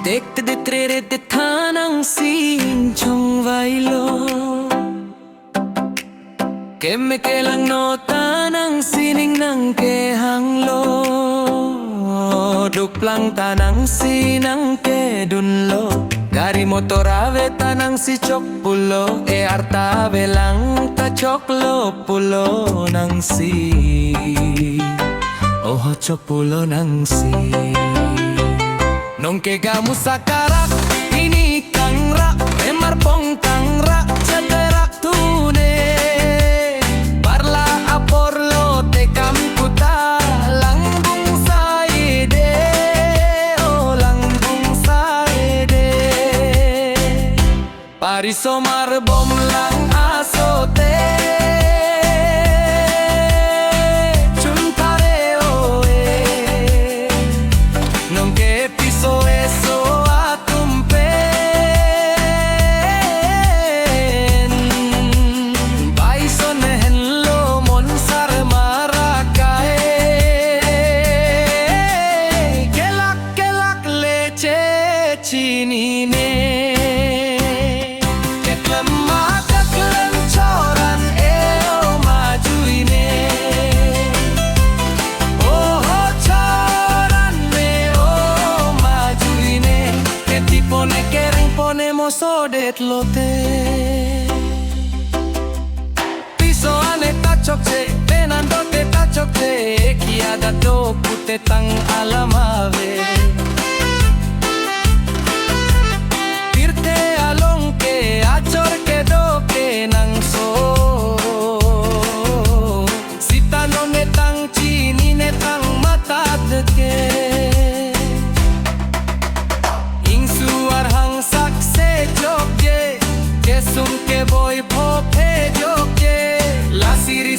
Dekte de trere de thanang sin chong vai lo Keme ke lang no tanang sining nang ke hang lo Duk lang tanang sinang ke dun lo Gari motor ave tanang si chok pulo E arta ave lang ta chok lo pulo nang si Oh chok pulo nang si Nong ke gamu sakarak ini kang rak memar pong kang rak ceterak tune parla apor lo te kam kuta langbung saide oh langbung saide pariso mar bom lang asote Chini ne ketlem mata klem choran eo majui ne oh choran me oh majui ne keti pone kereng pone mosodet lote piso ane tachok che penando te tachok che kiada do pute tang alamave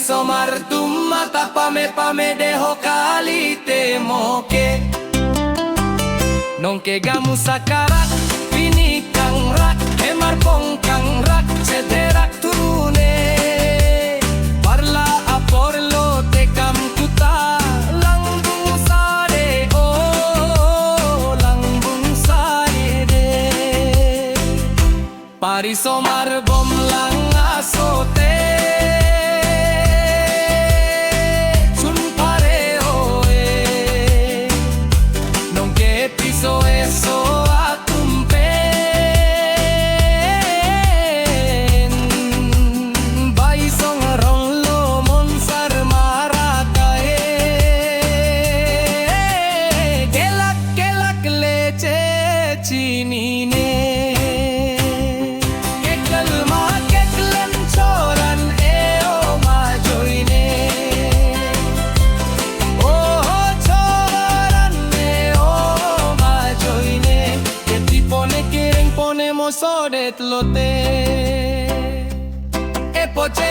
Somar tum mata pame deho kali te moke Nongke gamu sakarak pini kang rak emar pong kang rak cederak turune parla apor lo te kam kuta langbung sare oh langbung sare pari somar bom lang asote Chini ne kekal ma keklen choran eo majoi ne oh choran ne oh majoi ne keti pone kereng pone mosodet lote e poche